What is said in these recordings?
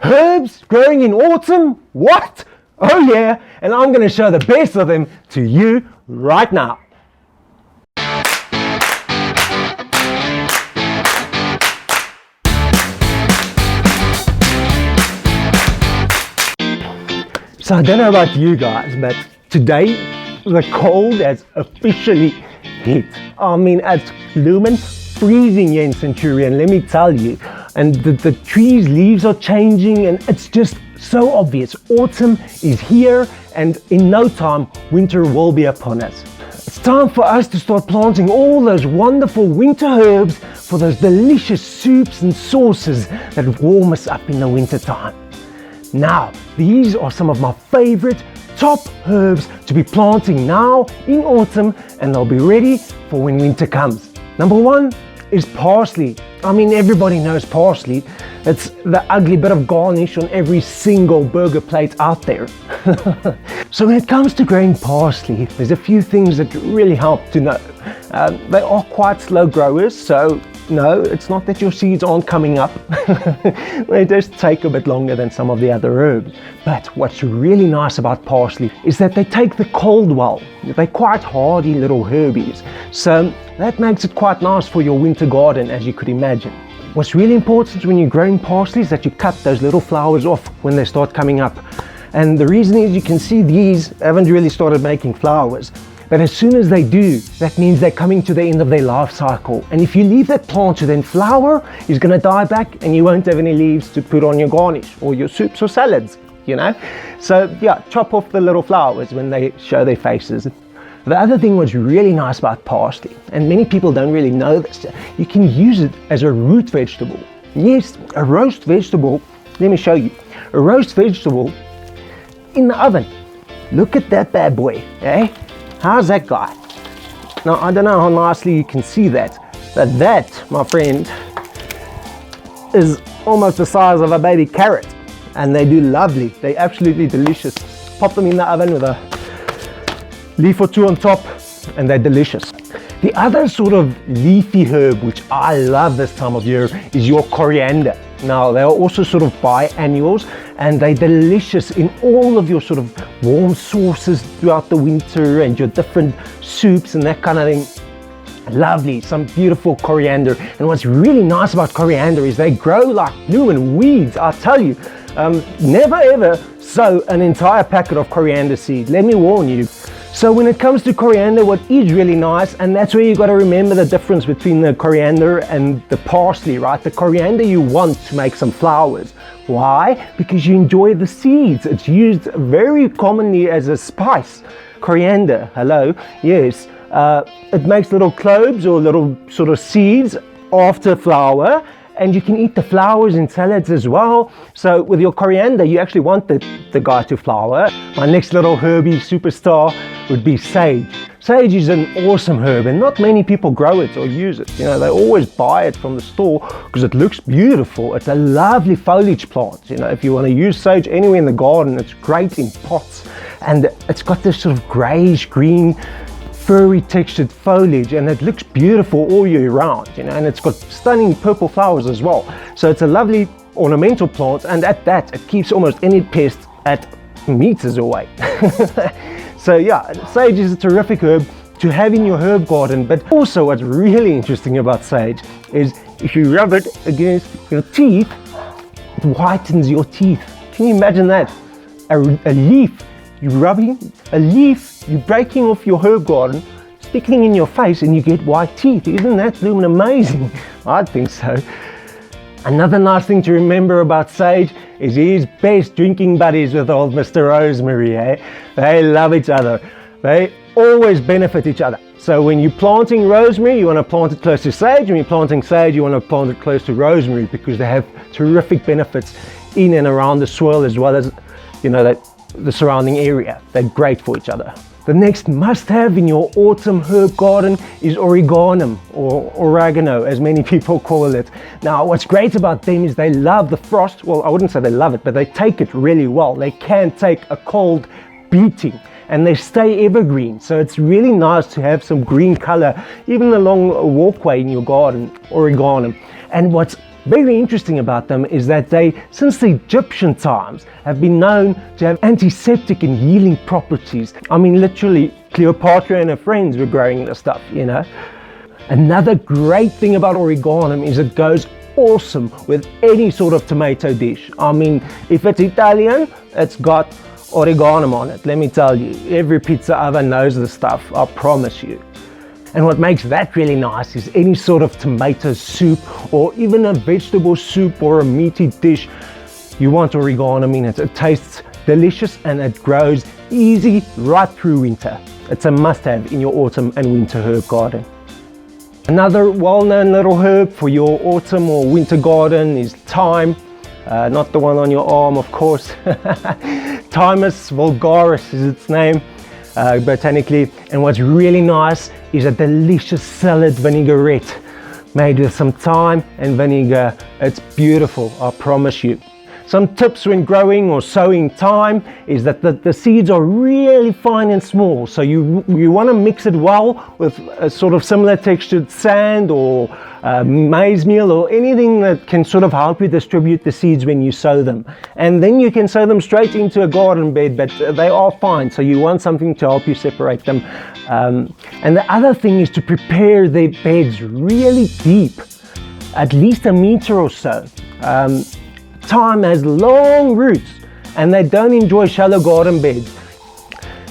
Herbs growing in autumn? What? Oh yeah, and I'm going to show the best of them to you right now. So I don't know about you guys, but today the cold has officially hit. I mean, it's blooming freezing here in Centurion, let me tell you. And the trees' leaves are changing, and it's just so obvious. Autumn is here, and in no time, winter will be upon us. It's time for us to start planting all those wonderful winter herbs for those delicious soups and sauces that warm us up in the winter time. Now, these are some of my favorite top herbs to be planting now in autumn, and they'll be ready for when winter comes. Number one is parsley. I mean, everybody knows parsley. It's the ugly bit of garnish on every single burger plate out there. So when it comes to growing parsley, there's a few things that really help to know. They are quite slow growers, so no, it's not that your seeds aren't coming up. They just take a bit longer than some of the other herbs. But what's really nice about parsley is that they take the cold well. They're quite hardy little herbies. So that makes it quite nice for your winter garden, as you could imagine. What's really important when you're growing parsley is that you cut those little flowers off when they start coming up. And the reason is, you can see these haven't really started making flowers. But as soon as they do, that means they're coming to the end of their life cycle. And if you leave that plant to then flower, it's going to die back and you won't have any leaves to put on your garnish or your soups or salads, you know. So yeah, chop off the little flowers when they show their faces. The other thing was really nice about parsley, and many people don't really know this, you can use it as a root vegetable. Yes, a roast vegetable. Let me show you. A roast vegetable in the oven. Look at that bad boy, eh? How's that guy? Now, I don't know how nicely you can see that, but that, my friend, is almost the size of a baby carrot, and they do lovely. They're absolutely delicious. Pop them in the oven with a leaf or two on top, and they're delicious. The other sort of leafy herb, which I love this time of year, is your coriander. Now, they are also sort of biannuals, and they're delicious in all of your sort of warm sauces throughout the winter and your different soups and that kind of thing. Lovely, some beautiful coriander. And what's really nice about coriander is they grow like blooming weeds, I tell you. Never ever sow an entire packet of coriander seed, let me warn you. So when it comes to coriander, what is really nice, and that's where you got to remember the difference between the coriander and the parsley, right? The coriander you want to make some flowers. Why? Because you enjoy the seeds. It's used very commonly as a spice. Coriander, hello, yes. It makes little cloves or little sort of seeds after flower, and you can eat the flowers in salads as well. So with your coriander, you actually want the guy to flower. My next little herbie superstar would be sage. Sage is an awesome herb, and not many people grow it or use it. You know, they always buy it from the store because it looks beautiful. It's a lovely foliage plant. You know, if you want to use sage anywhere in the garden, it's great in pots. And it's got this sort of grayish green, furry textured foliage, and it looks beautiful all year round, you know, and it's got stunning purple flowers as well. So it's a lovely ornamental plant, and at that, it keeps almost any pest at meters away. So yeah, sage is a terrific herb to have in your herb garden. But also what's really interesting about sage is if you rub it against your teeth, it whitens your teeth. Can you imagine that? A leaf, you're rubbing a leaf, you're breaking off your herb garden, sticking in your face, and you get white teeth. Isn't that blooming amazing? I think so. Another nice thing to remember about sage is he's best drinking buddies with old Mr. Rosemary, eh? They love each other. They always benefit each other. So when you're planting rosemary, you want to plant it close to sage. When you're planting sage, you want to plant it close to rosemary, because they have terrific benefits in and around the soil, as well as, you know, the surrounding area. They're great for each other. The next must-have in your autumn herb garden is oregano, or oregano, as many people call it. Now, what's great about them is they love the frost. Well, I wouldn't say they love it, but they take it really well. They can take a cold beating, and they stay evergreen. So it's really nice to have some green color, even along a walkway in your garden, oregano. And what's very interesting about them is that they, since the Egyptian times, have been known to have antiseptic and healing properties. I mean, literally, Cleopatra and her friends were growing this stuff, you know. Another great thing about oregano is it goes awesome with any sort of tomato dish. I mean, if it's Italian, it's got oregano on it. Let me tell you, every pizza oven knows the stuff, I promise you. And what makes that really nice is any sort of tomato soup or even a vegetable soup or a meaty dish, you want oregano in it. It tastes delicious and it grows easy right through winter. It's a must-have in your autumn and winter herb garden. Another well-known little herb for your autumn or winter garden is thyme. Not the one on your arm, of course. Thymus vulgaris is its name botanically. And what's really nice is a delicious salad vinaigrette made with some thyme and vinegar. It's beautiful, I promise you. Some tips when growing or sowing thyme is that the seeds are really fine and small. So you want to mix it well with a sort of similar textured sand or maize meal or anything that can sort of help you distribute the seeds when you sow them. And then you can sow them straight into a garden bed, but they are fine. So you want something to help you separate them. And the other thing is to prepare the beds really deep, at least a meter or so. Thyme has long roots and they don't enjoy shallow garden beds.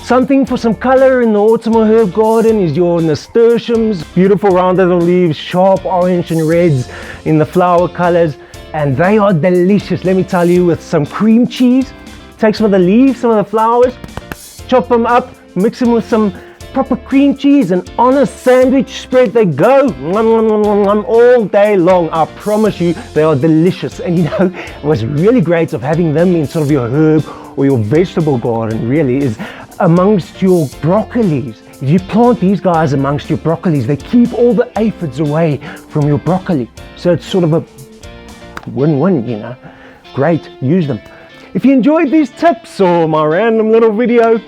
Something for some color in the autumnal herb garden is your nasturtiums. Beautiful round little leaves, sharp orange and reds in the flower colors, and they are delicious, let me tell you, with some cream cheese. Take some of the leaves, some of the flowers, chop them up, mix them with some proper cream cheese, and on a sandwich spread they go all day long. I promise you, they are delicious. And you know, what's really great of having them in sort of your herb or your vegetable garden really is amongst your broccolis. If you plant these guys amongst your broccolis, they keep all the aphids away from your broccoli. So it's sort of a win-win, you know. Great, use them. If you enjoyed these tips or my random little video,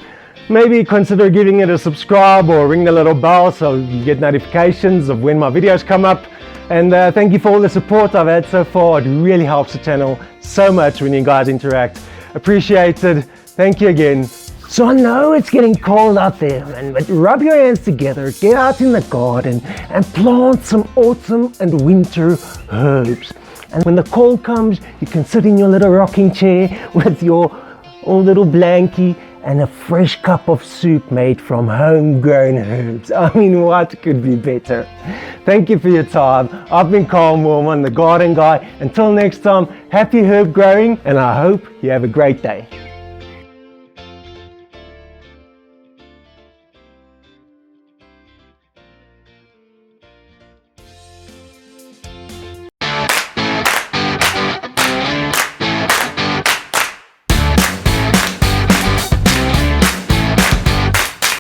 maybe consider giving it a subscribe or ring the little bell so you get notifications of when my videos come up. And thank you for all the support I've had so far. It really helps the channel so much when you guys interact. Appreciated. Thank you again. So I know it's getting cold out there, man, but rub your hands together, get out in the garden and plant some autumn and winter herbs. And when the cold comes, you can sit in your little rocking chair with your old little blankie and a fresh cup of soup made from homegrown herbs. I mean, what could be better? Thank you for your time. I've been Carl Moorman, the Garden Guy. Until next time, happy herb growing, and I hope you have a great day.